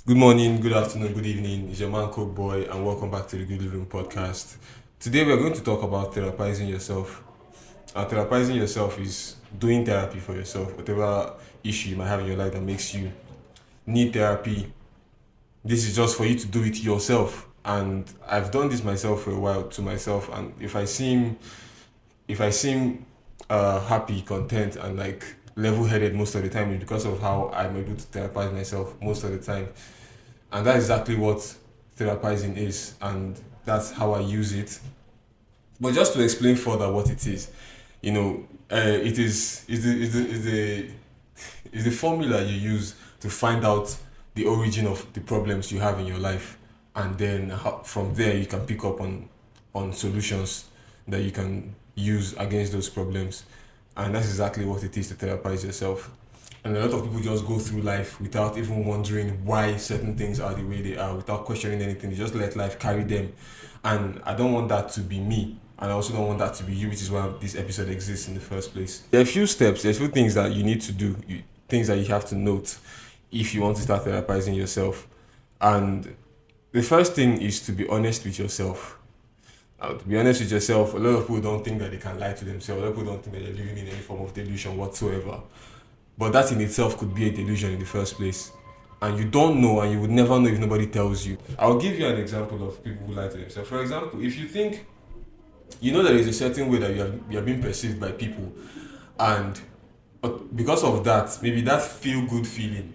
Good morning, good afternoon, good evening. It's your man Coke Boy, and welcome back to the Good Living Podcast. Today, we're going to talk about therapizing yourself. Therapizing yourself is doing therapy for yourself, whatever issue you might have in your life that makes you need therapy. This is just for you to do it yourself. And I've done this myself for a while to myself. And if I seem happy, content, and like level-headed most of the time, it's because of how I'm able to therapize myself most of the time. And that's exactly what therapizing is, and that's how I use it. But just to explain further what it is, it is the formula you use to find out the origin of the problems you have in your life, and then from there you can pick up on solutions that you can use against those problems, and that's exactly what it is to therapize yourself. And a lot of people just go through life without even wondering why certain things are the way they are, without questioning anything. They just let life carry them. And I don't want that to be me. And I also don't want that to be you, which is why this episode exists in the first place. There are a few steps, there's a few things that you need to do, things that you have to note if you want to start therapizing yourself. And the first thing is to be honest with yourself. To be honest with yourself, a lot of people don't think that they can lie to themselves. A lot of people don't think that they're living in any form of delusion whatsoever. But that in itself could be a delusion in the first place. And you don't know, and you would never know if nobody tells you. I'll give you an example of people who lie to themselves. For example, if you think, you know, there is a certain way that you are being perceived by people, and because of that, maybe that feel good feeling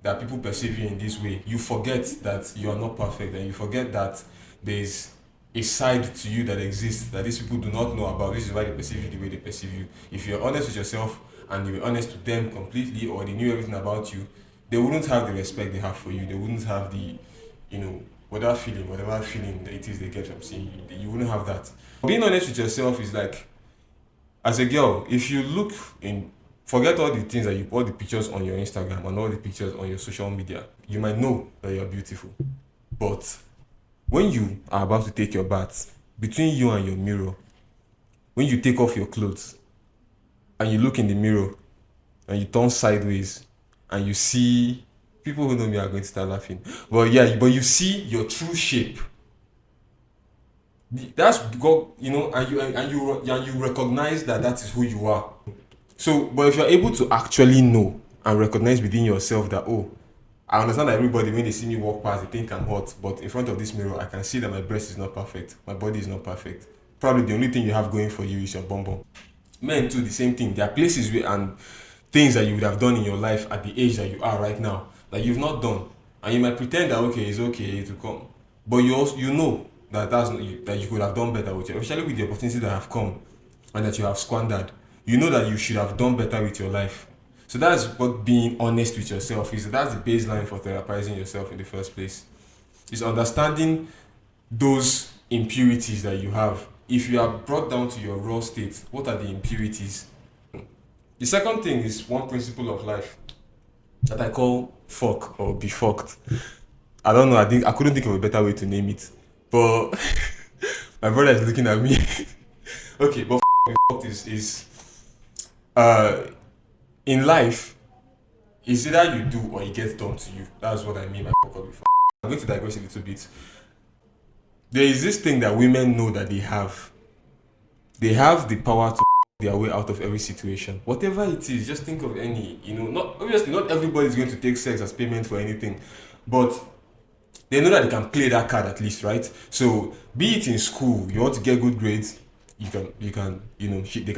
that people perceive you in this way, you forget that you are not perfect, and you forget that there's a side to you that exists that these people do not know about. This is why they perceive you the way they perceive you. If you're honest with yourself and you're honest with them completely, or they knew everything about you, they wouldn't have the respect they have for you. They wouldn't have the, whatever feeling that it is they get from seeing you. You wouldn't have that. Being honest with yourself is like, as a girl, if you look in, forget all the things that all the pictures on your Instagram and all the pictures on your social media, you might know that you're beautiful. But when you are about to take your bath, between you and your mirror, when you take off your clothes and you look in the mirror and you turn sideways and you see, people who know me are going to start laughing. But yeah, but you see your true shape. That's God, and you recognize that that is who you are. So, but if you're able to actually know and recognize within yourself that, oh, I understand that everybody, when they see me walk past, they think I'm hot, but in front of this mirror, I can see that my breast is not perfect, my body is not perfect. Probably the only thing you have going for you is your bum bum. Men too, the same thing. There are places where and things that you would have done in your life at the age that you are right now that you've not done, and you might pretend that okay, it's okay to come, but you know that that you could have done better with it, especially with the opportunities that have come and that you have squandered. You know that you should have done better with your life. So that's what being honest with yourself is. That's the baseline for therapizing yourself in the first place. Is understanding those impurities that you have. If you are brought down to your raw state, what are the impurities? The second thing is one principle of life that I call fuck or be fucked. I don't know, I couldn't think of a better way to name it. But my brother is looking at me. Okay, but be fucked is uh in life, it's either you do or it gets done to you. That's what I mean by fuck or be fucked. I'm going to digress a little bit. There is this thing that women know that they have. They have the power to their way out of every situation. Whatever it is, just think of any, not obviously not everybody is going to take sex as payment for anything, but they know that they can play that card at least, right? So be it in school, you want to get good grades, they can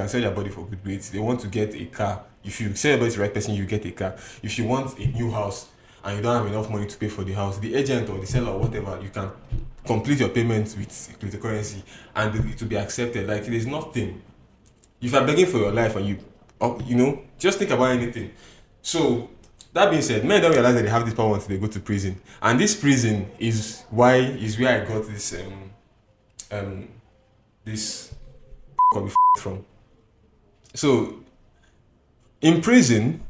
sell your body for good grades. They want to get a car. If you sell your body to the right person, you get a car. If you want a new house and you don't have enough money to pay for the house, the agent or the seller or whatever, you can complete your payment with cryptocurrency and it will be accepted. Like there's nothing. If you're begging for your life and just think about anything. So that being said, men don't realize that they have this power until they go to prison, and this prison is where I got this from. So in prison,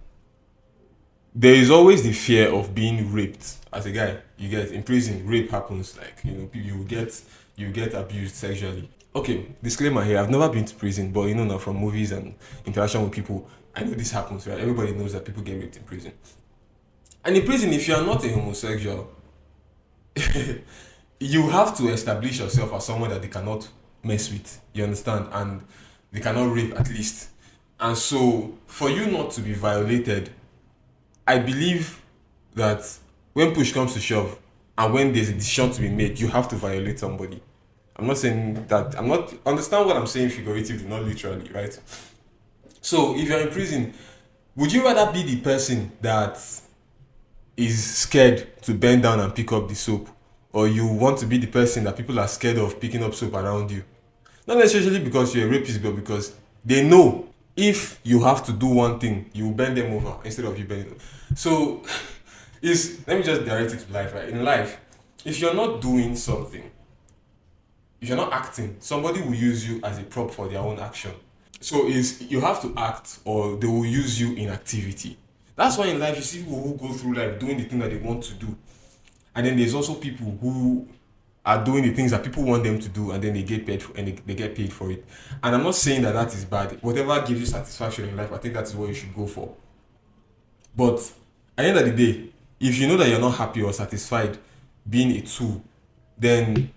there is always the fear of being raped. As a guy, you get in prison, rape happens. Like you get abused sexually. Okay, disclaimer here: I've never been to prison, but now from movies and interaction with people, I know this happens. Right? Everybody knows that people get raped in prison. And in prison, if you are not a homosexual, you have to establish yourself as someone that they cannot mess with. You understand? And they cannot rape at least. And so, for you not to be violated, I believe that when push comes to shove, and when there's a decision to be made, you have to violate somebody. I'm not saying that. I'm not understand what I'm saying figuratively, not literally, right? So, if you're in prison, would you rather be the person that is scared to bend down and pick up the soap, or you want to be the person that people are scared of picking up soap around you? Not necessarily because you're a rapist, but because they know if you have to do one thing, you will bend them over instead of you bending them. So, is let me just direct it to life, right? In life, if you're not doing something, if you're not acting, somebody will use you as a prop for their own action. So is you have to act or they will use you in activity. That's why in life you see people who go through life doing the thing that they want to do. And then there's also people who are doing the things that people want them to do and then they get paid for, and they get paid for it. And I'm not saying that that is bad. Whatever gives you satisfaction in life, I think that is what you should go for. But at the end of the day, if you know that you're not happy or satisfied being a tool, then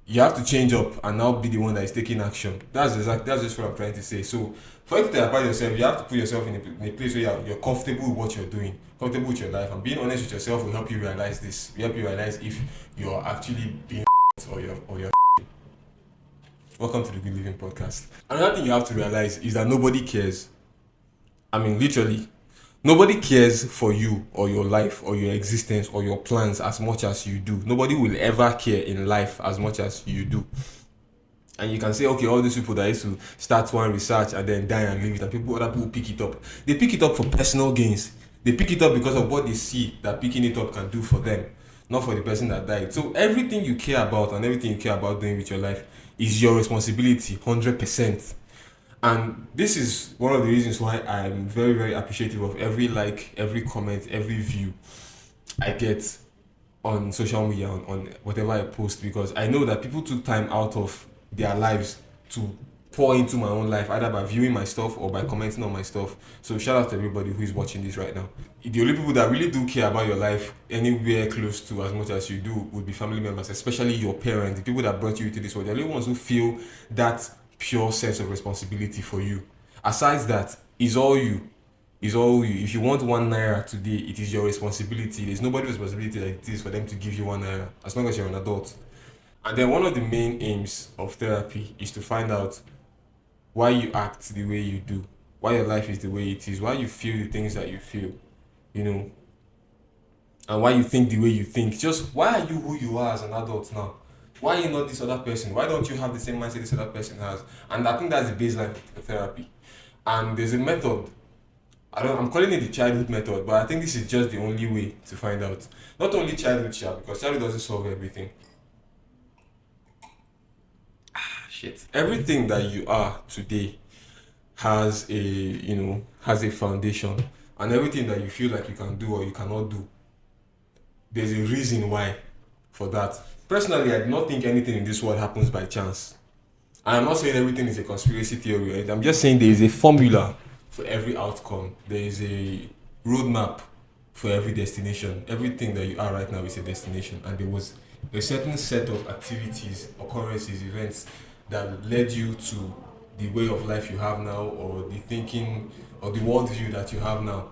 you have to change up and now be the one that is taking action. That's just what I'm trying to say. So for you to therapize yourself, you have to put yourself in a place where you're comfortable with what you're doing, comfortable with your life, and being honest with yourself will help you realize this. Will help you realize if you're actually being or you're. Welcome to the Good Living Podcast. Another thing you have to realize is that nobody cares. I mean, literally, nobody cares for you or your life or your existence or your plans as much as you do. Nobody will ever care in life as much as you do. And you can say, okay, all these people that used to start one research and then die and leave it, and other people pick it up. They pick it up for personal gains. They pick it up because of what they see that picking it up can do for them, not for the person that died. So everything you care about and everything you care about doing with your life is your responsibility, 100%. And this is one of the reasons why I'm very, very appreciative of every like, every comment, every view I get on social media, on whatever I post, because I know that people took time out of their lives to pour into my own life, either by viewing my stuff or by commenting on my stuff. So shout out to everybody who is watching this right now. The only people that really do care about your life anywhere close to as much as you do would be family members, especially your parents, the people that brought you into this world. The only ones who feel that pure sense of responsibility for you. Aside that, is all you. Is all you. If you want 1 naira today, it is your responsibility. There's nobody's responsibility that it is for them to give you 1 naira, as long as you're an adult. And then one of the main aims of therapy is to find out why you act the way you do, why your life is the way it is, why you feel the things that you feel, you know, and why you think the way you think. Just why are you who you are as an adult now? Why are you not this other person? Why don't you have the same mindset this other person has? And I think that's the baseline of therapy. And there's a method. I'm calling it the childhood method, but I think this is just the only way to find out. Not only childhood, because childhood doesn't solve everything. Shit. Everything that you are today has a foundation, and everything that you feel like you can do or you cannot do, there's a reason why for that. Personally, I do not think anything in this world happens by chance. And I'm not saying everything is a conspiracy theory, right? I'm just saying there is a formula for every outcome. There is a roadmap for every destination. Everything that you are right now is a destination. And there was a certain set of activities, occurrences, events that led you to the way of life you have now, or the thinking or the worldview that you have now.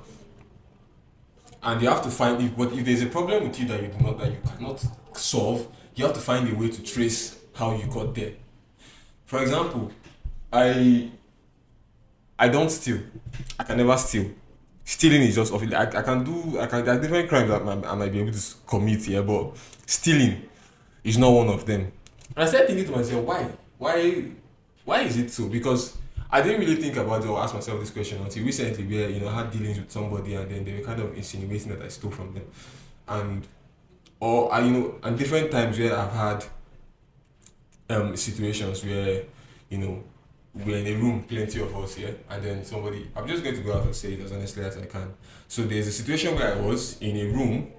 And you have to find if there's a problem with you that you cannot solve, you have to find a way to trace how you got there. For example, I don't steal. I can never steal. Stealing is just I can there are different crimes that I might be able to commit here, but stealing is not one of them. And I started thinking to myself, why is it so? Because I didn't really think about it or ask myself this question until recently, where I had dealings with somebody and then they were kind of insinuating that I stole from them, and different times where I've had situations where we're in a room, plenty of us here, and then somebody. I'm just going to go out and say it as honestly as I can. So there's a situation where I was in a room.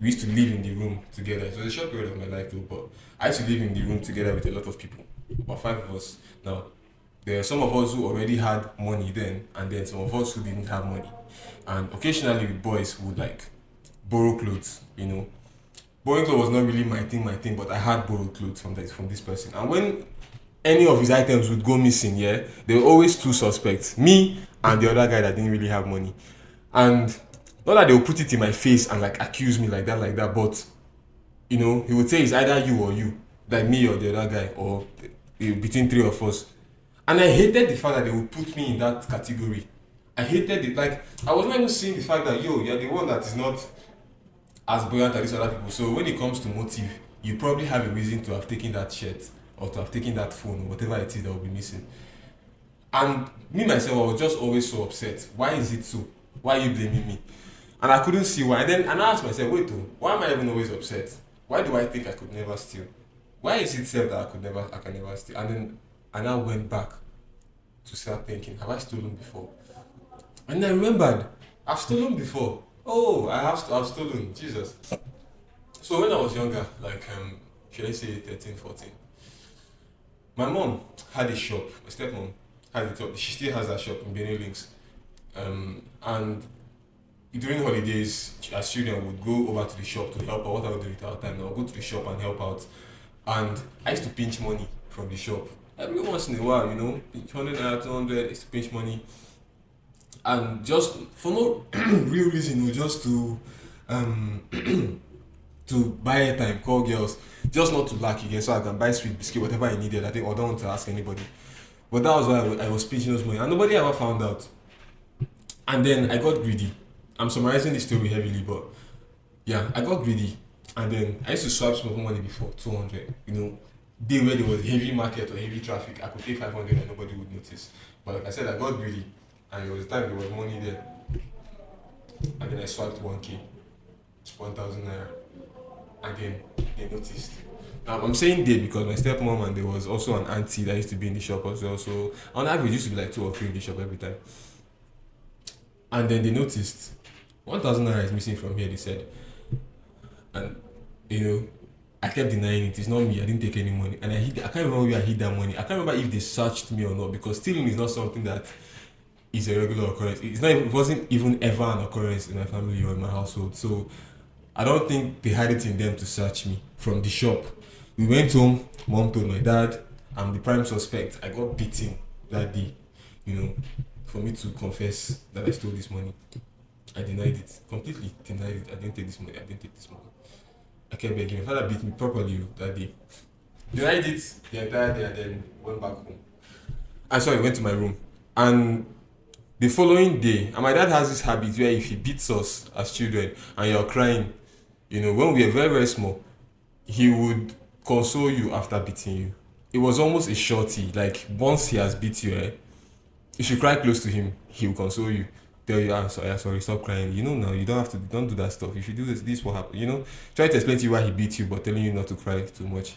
We used to live in the room together. It was a short period of my life though, but I used to live in the room together with a lot of people, about 5 of us now. There are some of us who already had money then, and then some of us who didn't have money. And occasionally with boys would like borrow clothes, you know. Borrowing clothes was not really my thing, but I had borrowed clothes from this person. And when any of his items would go missing, yeah, there were always two suspects, me and the other guy that didn't really have money. And not that they would put it in my face and like accuse me like that, but he would say it's either you or you, like me or the other guy, or between three of us. And I hated the fact that they would put me in that category. I hated it. Like, I was not even seeing the fact that, you're the one that is not as buoyant as these other people. So when it comes to motive, you probably have a reason to have taken that shirt or to have taken that phone or whatever it is that will be missing. And me myself, I was just always so upset. Why is it so? Why are you blaming me? And I couldn't see why. And I asked myself, wait, why am I even always upset? Why do I think I could never steal? Why is it said that I can never steal? And then I now went back to start thinking, have I stolen before? And I remembered, I've stolen before. Oh, I've stolen. Jesus. So when I was younger, like should I say 13, 14, my mom had a shop. My stepmom had a shop. She still has that shop in Benin Links. And during holidays, as children would go over to the shop to help out. What I would do with our time, I would go to the shop and help out. And I used to pinch money from the shop. Every once in a while, pinch 100 naira, 200, I used to pinch money. And just for no real reason, just to um to buy airtime, call girls, just not to lack again, so I can buy sweet biscuit, whatever I needed. I think I don't want to ask anybody. But that was why I was pinching those money, and nobody ever found out. And then I got greedy. I'm summarizing the story heavily, but yeah, I got greedy, and then I used to swipe small money before 200. Day where there was heavy market or heavy traffic, I could pay 500 and nobody would notice. But like I said, I got greedy, and there was a time there was money there, and then I swiped 1k, 1,000 naira, and then they noticed. Now I'm saying they because my stepmom and there was also an auntie that used to be in the shop as well. So on average, it used to be like two or three in the shop every time. And then they noticed 1,000 naira is missing from here. They said, and I kept denying it. It's not me. I didn't take any money, and I can't remember where I hid that money. I can't remember if they searched me or not because stealing is not something that is a regular occurrence. It wasn't even ever an occurrence in my family or in my household. So I don't think they had it in them to search me from the shop. We went home. Mom told my dad, I'm the prime suspect. I got beaten that day, for me to confess that I stole this money. I denied it. Completely denied it. I didn't take this money. I didn't take this money. I kept begging. My father beat me properly that day. Denied it the entire day and then went back home. Went to my room. And the following day, and my dad has this habit where if he beats us as children and you're crying, when we were very, very small, he would console you after beating you. It was almost a shorty. Like once he has beat you, if you cry close to him, he will console you. Tell you, sorry, stop crying. Now you don't do that stuff. If you do this will happen. Try to explain to you why he beat you, but telling you not to cry too much.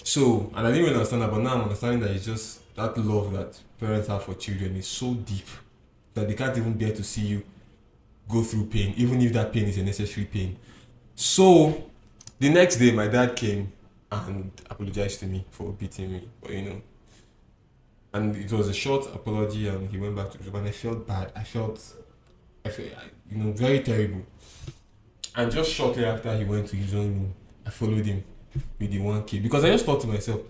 So, and I didn't really understand that, but now I'm understanding that it's just that love that parents have for children is so deep that they can't even bear to see you go through pain, even if that pain is a necessary pain. So, the next day, my dad came and apologized to me for beating me, but and it was a short apology, and he went back to the job, and I felt bad. I felt, very terrible. And just shortly after he went to his own room, I followed him with the 1k because I just thought to myself,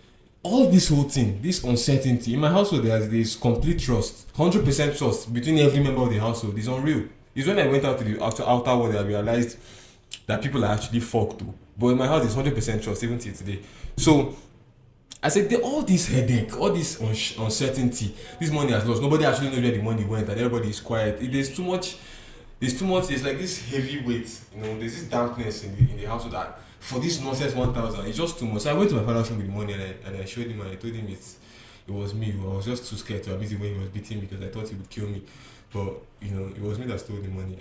all this whole thing, this uncertainty in my household, there's complete trust, 100% trust between every member of the household. It's unreal. It's when I went out to the outer world that I realized that people are actually fucked too. But in my house, it's 100% trust even till today. So I said, all this headache, all this uncertainty, this money has lost. Nobody actually knows where the money went, and everybody is quiet. There's too much. There's like this heavy weight. There's this dampness in the household that for this nonsense 1,000, it's just too much. So I went to my father's room with the money, and I showed him, and I told him it was me. I was just too scared to admit it when he was beating me because I thought he would kill me. But it was me that stole the money,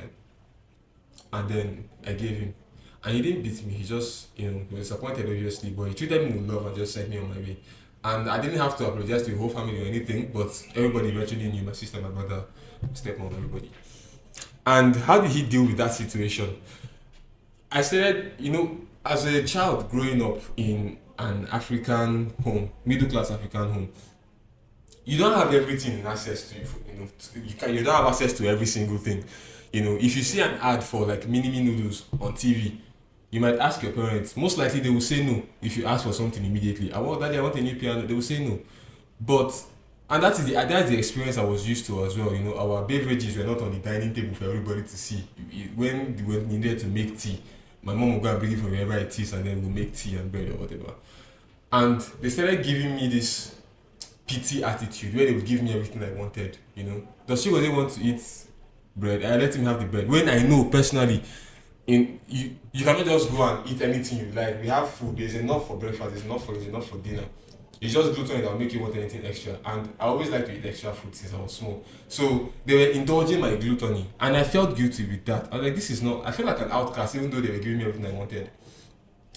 and then I gave him. And he didn't beat me. He just, he was disappointed obviously, but he treated me with love and just sent me on my way. And I didn't have to apologize to the whole family or anything, but everybody eventually knew, my sister, my brother, my stepmom, everybody. And how did he deal with that situation? I said, as a child growing up in an African home, middle class African home, you don't have everything in access to, you don't have access to every single thing. If you see an ad for like mini me noodles on TV, you might ask your parents. Most likely they will say no if you ask for something immediately. I want daddy, I want a new piano. They will say no. But and that's the experience I was used to as well. Our beverages were not on the dining table for everybody to see. When we needed to make tea, my mom would go and bring it from wherever it is, and then we'll make tea and bread or whatever. And they started giving me this pity attitude where they would give me everything I wanted. Does she really want to eat bread? I let him have the bread. When I know personally, you cannot just go and eat anything you like. We have food. There's enough for breakfast. There's enough for dinner. It's just gluten that will make you want anything extra. And I always like to eat extra food since I was small. So they were indulging my gluttony, and I felt guilty with that. I was like, this is not. I feel like an outcast, even though they were giving me everything I wanted.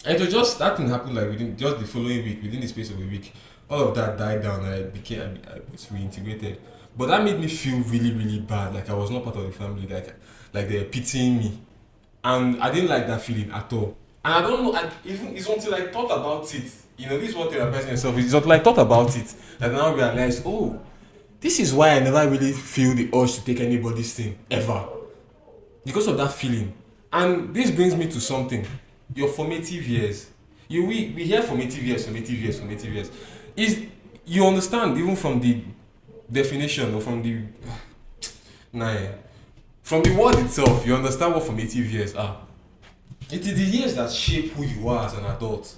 And it was just that thing happened like within just the following week, within the space of a week. All of that died down, and I was reintegrated. But that made me feel really, really bad. Like I was not part of the family. Like they were pitying me, and I didn't like that feeling at all. And I don't know. Even it's until I thought about it. This is what therapizing yourself is. It's until I thought about it that I now realized, oh, this is why I never really feel the urge to take anybody's thing ever, because of that feeling. And this brings me to something: your formative years. We hear formative years. Is you understand even from the definition or from the nah, from the word itself, you understand what formative years are. It is the years that shape who you are as an adult.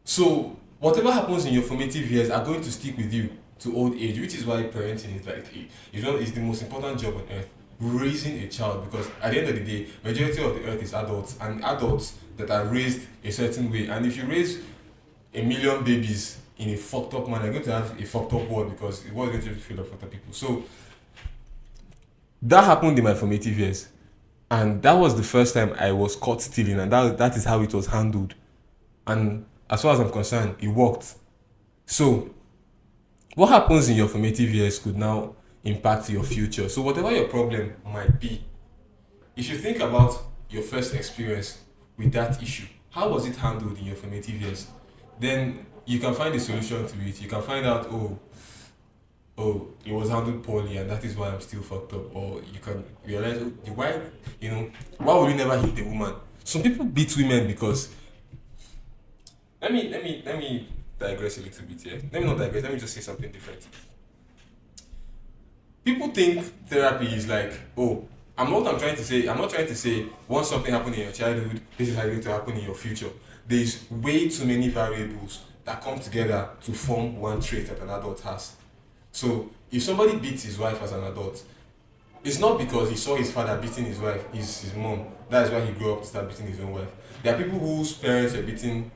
So whatever happens in your formative years are going to stick with you to old age, which is why parenting is like is the most important job on earth. Raising a child, because at the end of the day, majority of the earth is adults, and adults that are raised a certain way. And if you raise a million babies in a fucked up manner, you're going to have a fucked up world, because it was going to be filled of fucked up people. So that happened in my formative years, and that was the first time I was caught stealing, and that is how it was handled. And as far as I'm concerned, it worked. So what happens in your formative years could now impact your future. So whatever your problem might be, if you think about your first experience with that issue, how was it handled in your formative years? Then you can find a solution to it. You can find out, it was handled poorly, and that is why I'm still fucked up. Or you can realize, why would you never hit a woman? Some people beat women because let me digress a little bit here. Let me not digress, let me just say something different. People think therapy is like, I'm not trying to say once something happened in your childhood, this is how it's going to happen in your future. There's way too many variables that come together to form one trait that an adult has. So if somebody beats his wife as an adult, it's not because he saw his father beating his wife, his mom. That is why he grew up to start beating his own wife. There are people whose fathers were beating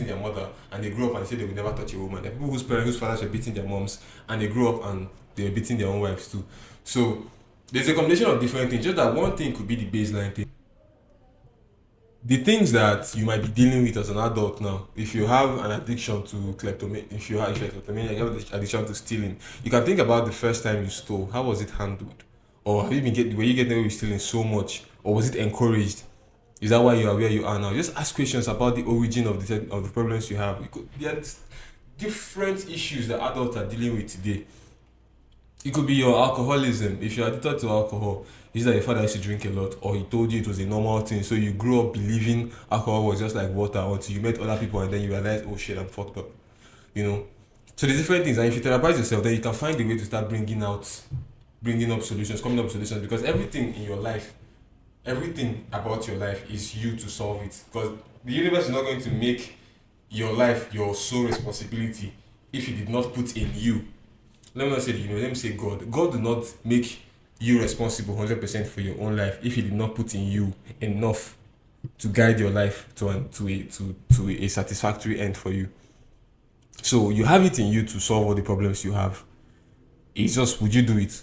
their mother, and they grew up and they said they would never touch a woman. There are people whose fathers were beating their moms, and they grew up and they were beating their own wives too. So there's a combination of different things. Just that one thing could be the baseline thing. The things that you might be dealing with as an adult now, if you have an addiction to kleptomania, if you're kleptomania, you have an addiction to stealing, you can think about the first time you stole. How was it handled? Or were you getting away with stealing so much? Or was it encouraged? Is that why you are where you are now? Just ask questions about the origin of the problems you have. There are different issues that adults are dealing with today. It could be your alcoholism. If you're addicted to alcohol, is that your father used to drink a lot, or he told you it was a normal thing, so you grew up believing alcohol was just like water until you met other people and then you realize, oh shit, I'm fucked up. You know? So the different things, and if you therapize yourself, then you can find a way to start bringing up solutions, coming up with solutions, because everything in your life, everything about your life is you to solve it. Because the universe is not going to make your life your sole responsibility if it did not put in you. Let me not say let me say God. God did not make you responsible 100% for your own life if he did not put in you enough to guide your life to a satisfactory end for you. So you have it in you to solve all the problems you have. It's just, would you do it?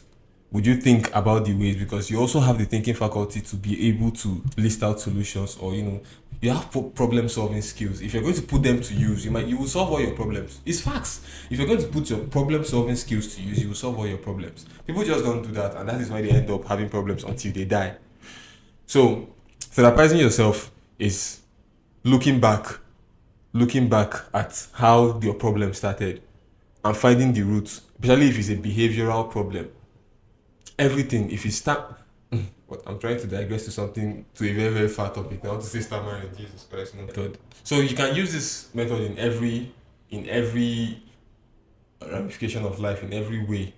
Would you think about the ways? Because you also have the thinking faculty to be able to list out solutions, or you have problem solving skills. If you're going to put them to use, you will solve all your problems. It's facts. If you're going to put your problem solving skills to use, you will solve all your problems. People just don't do that, and that is why they end up having problems until they die. So therapizing yourself is looking back at how your problem started and finding the roots, especially if it's a behavioral problem. Everything, if you start, what I'm trying to digress to something, to a very, very far topic. I want to say stammering, Jesus Christ, no method. So you can use this method in every ramification of life, in every way.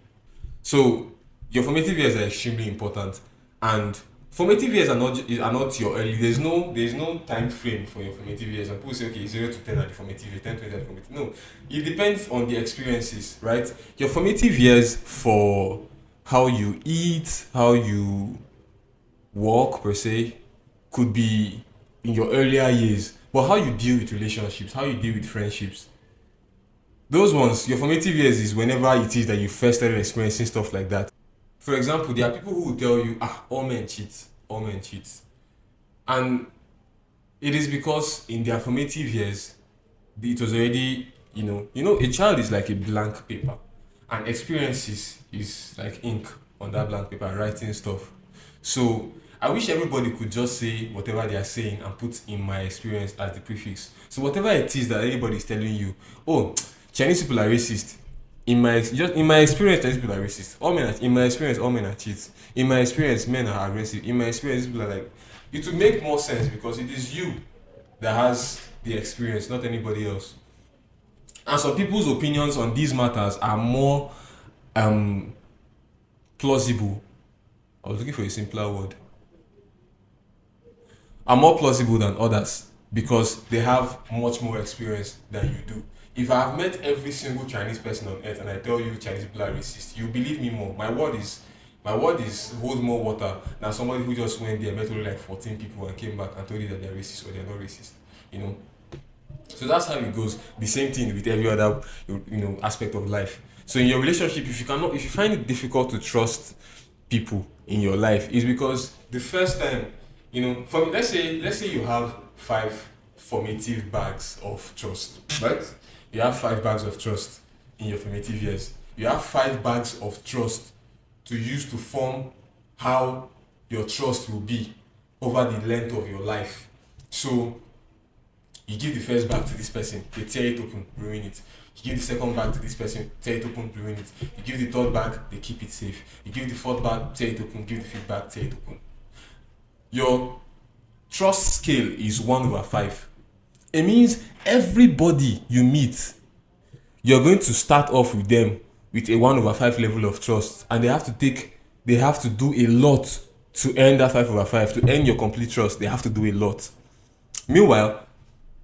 So your formative years are extremely important, and formative years are not your early. There's no time frame for your formative years. And people say, okay, 0 to 10 are the formative years, 10 to 20 are the formative. No, it depends on the experiences, right? Your formative years for how you eat, how you walk per se, could be in your earlier years. But how you deal with relationships, how you deal with friendships, those ones, your formative years is whenever it is that you first started experiencing stuff like that. For example, there are people who will tell you, all men cheat, all men cheat. And it is because in their formative years, it was already, a child is like a blank paper. And experiences is like ink on that blank paper, writing stuff. So I wish everybody could just say whatever they are saying and put in my experience as the prefix. So whatever it is that anybody is telling you, oh, Chinese people are racist. In my experience, Chinese people are racist. In my experience, all men are cheats. In my experience, men are aggressive. In my experience, people are like. It would make more sense because it is you that has the experience, not anybody else. And some people's opinions on these matters are more um plausible. I was looking for a simpler word. Are more plausible than others because they have much more experience than you do. If I have met every single Chinese person on earth and I tell you Chinese people are racist, you believe me more. My word is holds more water than somebody who just went there, met only like 14 people and came back and told you that they're racist or they're not racist. You know. So that's how it goes. The same thing with every other aspect of life. So in your relationship, if you find it difficult to trust people in your life, is because the first time, from let's say you have 5 formative bags of trust, right? You have 5 bags of trust in your formative years. You have 5 bags of trust to use to form how your trust will be over the length of your life. So you give the first bag to this person, they tear it open, ruin it. You give the second bag to this person, tear it open, ruin it. You give the third bag, they keep it safe. You give the fourth bag, tear it open. Give the fifth bag, tear it open. Your trust scale is 1/5. It means everybody you meet, you're going to start off with them with a 1/5 level of trust, and they have to do a lot to earn that 5/5. To earn your complete trust, they have to do a lot. Meanwhile,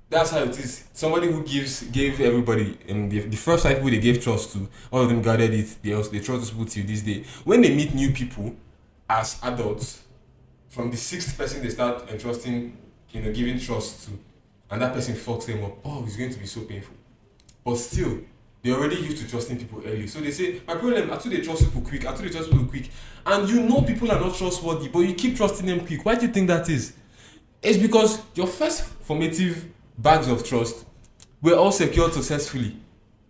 that's how it is. Somebody who gave everybody in the first 5 people they gave trust to, all of them guarded it. They trust those people till this day. When they meet new people as adults, from the 6th person they start entrusting, giving trust to, and that person fucks them up. Oh, it's going to be so painful. But still, they already used to trusting people early. So they say, my problem, I too they trust people quick, And people are not trustworthy, but you keep trusting them quick. Why do you think that is? It's because your first formative bags of trust were all secured successfully.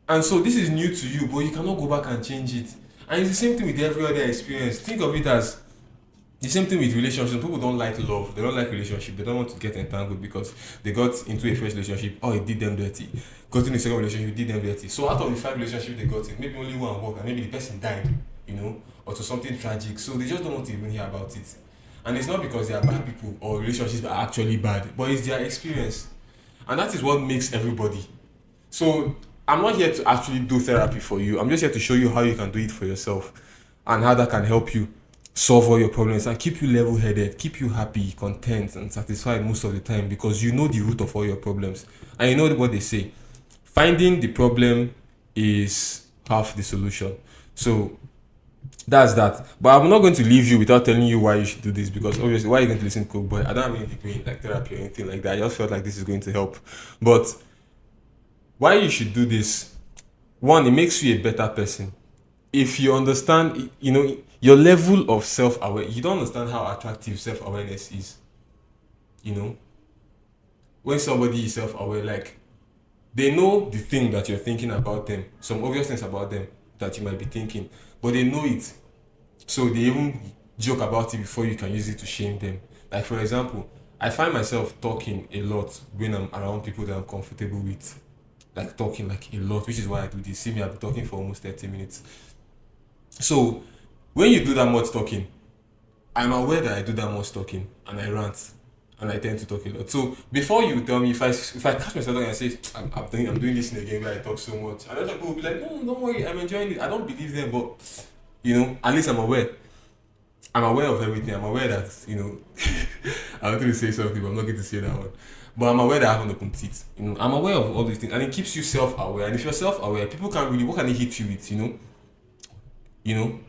And so this is new to you, but you cannot go back and change it. And it's the same thing with every other experience. Think of it as the same thing with relationships. People don't like love, they don't like relationship, they don't want to get entangled because they got into a first relationship, it did them dirty. Got into a second relationship, it did them dirty. So out of the 5 relationships they got in, maybe only one worked and maybe the person died, or to something tragic. So they just don't want to even hear about it. And it's not because they are bad people or relationships are actually bad, but it's their experience. And that is what makes everybody. So I'm not here to actually do therapy for you. I'm just here to show you how you can do it for yourself and how that can help you solve all your problems and keep you level-headed, keep you happy, content, and satisfied most of the time because you know the root of all your problems. And you know what they say. Finding the problem is half the solution. So that's that. But I'm not going to leave you without telling you why you should do this because obviously, why are you going to listen to Coke Boy? I don't have any degree in like therapy or anything like that. I just felt like this is going to help. But why you should do this? One, it makes you a better person. If you understand, your level of self-awareness, you don't understand how attractive self-awareness is. When somebody is self-aware, like, they know the thing that you're thinking about them, some obvious things about them that you might be thinking, but they know it. So they even joke about it before you can use it to shame them. Like, for example, I find myself talking a lot when I'm around people that I'm comfortable with. like talking like a lot, which is why I do this. See me, I've been talking for almost 30 minutes. So when you do that much talking, I'm aware that I do that much talking and I rant and I tend to talk a lot. So before you tell me, if I catch myself talking and say I'm doing this thing again where I talk so much, and other people will be like, no, don't worry, I'm enjoying it. I don't believe them, but at least I'm aware. I'm aware of everything. I'm aware that I wanted to say something, but I'm not going to say that one. But I'm aware that I have an open teeth. I'm aware of all these things, and it keeps you self-aware. And if you're self-aware, people can't really. What can they hit you with?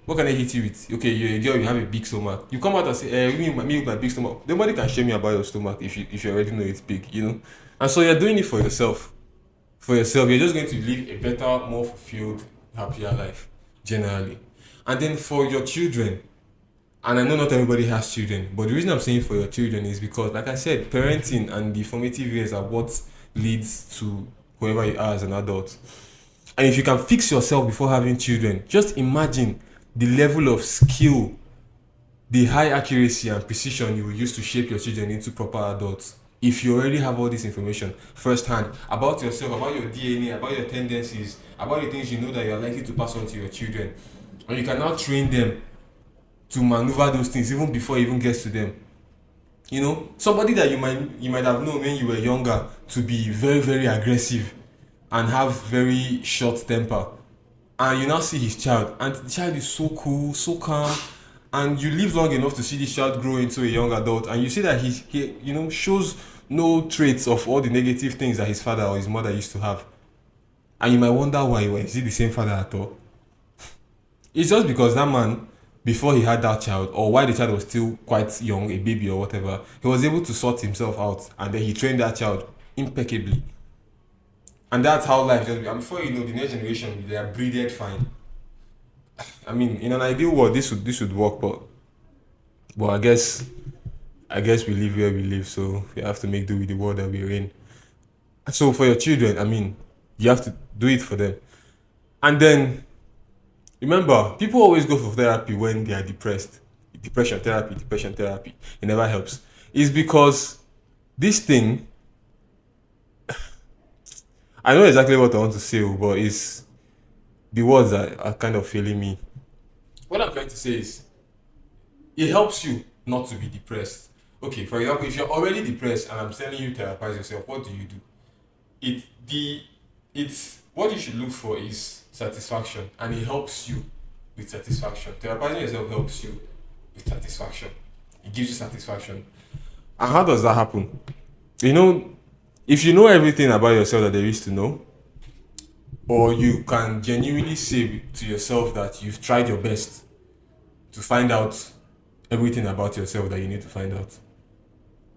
What can I hit you with? Okay, you're a girl, you have a big stomach. You come out and say, me with my big stomach. Nobody can shame me about your stomach if you already know it's big. And so you're doing it for yourself. For yourself, you're just going to live a better, more fulfilled, happier life, generally. And then for your children, and I know not everybody has children, but the reason I'm saying for your children is because, like I said, parenting and the formative years are what leads to whoever you are as an adult. And if you can fix yourself before having children, just imagine the level of skill, the high accuracy and precision you will use to shape your children into proper adults. If you already have all this information firsthand about yourself, about your DNA, about your tendencies, about the things you know that you are likely to pass on to your children, and you can now train them to maneuver those things even before it even gets to them. Somebody that you might have known when you were younger to be very, very aggressive and have very short temper, and you now see his child, and the child is so cool, so calm, and you live long enough to see this child grow into a young adult, and you see that he shows no traits of all the negative things that his father or his mother used to have, and you might wonder why. Is he the same father at all? It's just because that man, before he had that child, or while the child was still quite young, a baby or whatever, he was able to sort himself out, and then he trained that child impeccably. And that's how life just be. And before you know, the next generation, they are breeded fine. I mean, in an ideal world, this would work, but I guess we live where we live, so we have to make do with the world that we're in. So for your children, I mean, you have to do it for them. And then remember, people always go for therapy when they are depressed. Depression therapy. It never helps. It's because this thing, I know exactly what I want to say, but it's the words that are kind of failing me. What I'm trying to say is, it helps you not to be depressed. Okay, for example, if you're already depressed and I'm telling you therapize yourself, what do you do? It's what you should look for is satisfaction, and it helps you with satisfaction. Therapizing yourself helps you with satisfaction. It gives you satisfaction. And how does that happen? You know, if you know everything about yourself that there is to know, or you can genuinely say to yourself that you've tried your best to find out everything about yourself that you need to find out,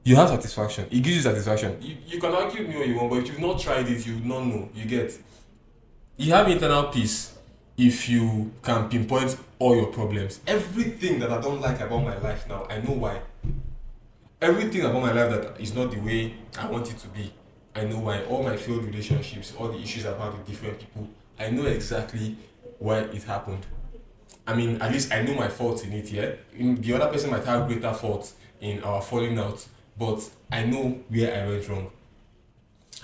you have satisfaction. It gives you satisfaction. You can argue me all you want, but if you've not tried it, you will not know. You have internal peace if you can pinpoint all your problems. Everything that I don't like about my life now, I know why. Everything about my life that is not the way I want it to be, I know why. All my failed relationships, all the issues I've had with different people, I know exactly why it happened. I mean, at least I know my faults in it, yeah? The other person might have greater faults in our falling out, but I know where I went wrong.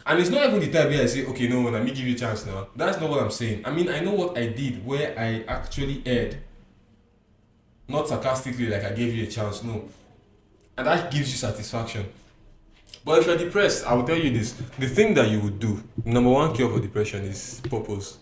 And it's not even the time where I say, okay, no, let me give you a chance now. That's not what I'm saying. I mean, I know what I did, where I actually erred. Not sarcastically, like I gave you a chance, no. And that gives you satisfaction. But if you're depressed, I will tell you this. The thing that you would do, number one cure for depression is purpose.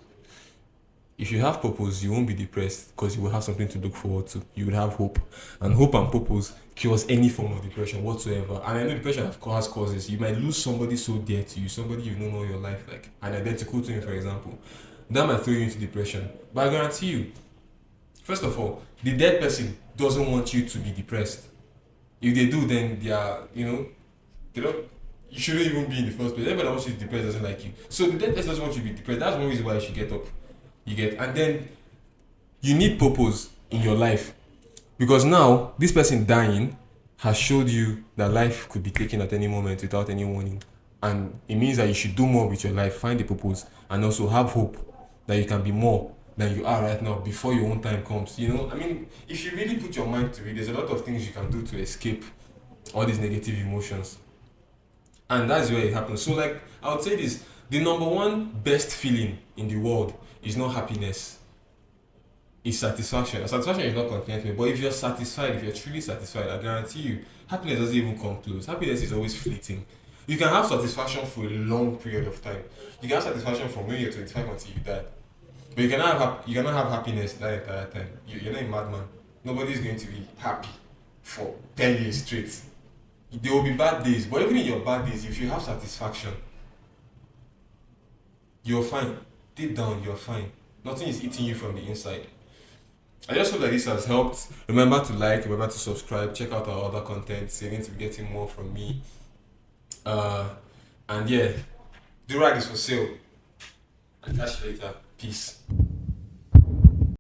If you have purpose, you won't be depressed because you will have something to look forward to. You will have hope. And hope and purpose cures any form of depression whatsoever. And I know depression has causes. You might lose somebody so dear to you, somebody you've known all your life, like an identical to you, for example. That might throw you into depression. But I guarantee you, first of all, the dead person doesn't want you to be depressed. If they do, then they are, they don't. You shouldn't even be in the first place. Everybody that wants you to be depressed doesn't like you. So the dead person doesn't want you to be depressed. That's one reason why you should get up. And then you need purpose in your life, because now this person dying has showed you that life could be taken at any moment without any warning, and it means that you should do more with your life, find the purpose, and also have hope that you can be more than you are right now before your own time comes. I mean, if you really put your mind to it, there's a lot of things you can do to escape all these negative emotions, and that's where it happens. So, like, I would say this: The number one best feeling in the world is not happiness, it's satisfaction. And satisfaction is not contentment, but if you're satisfied, if you're truly satisfied, I guarantee you, happiness doesn't even come close. Happiness is always fleeting. You can have satisfaction for a long period of time. You can have satisfaction from when you're 25 until you die. But you cannot have happiness that entire time. You're not a madman. Nobody's going to be happy for 10 years straight. There will be bad days, but even in your bad days, if you have satisfaction, you're fine. Deep down, you're fine. Nothing is eating you from the inside. I just hope that this has helped. Remember to like, remember to subscribe, check out our other content. You're going to be getting more from me. Uh, and yeah, the rag is for sale. I'll catch you later. Peace.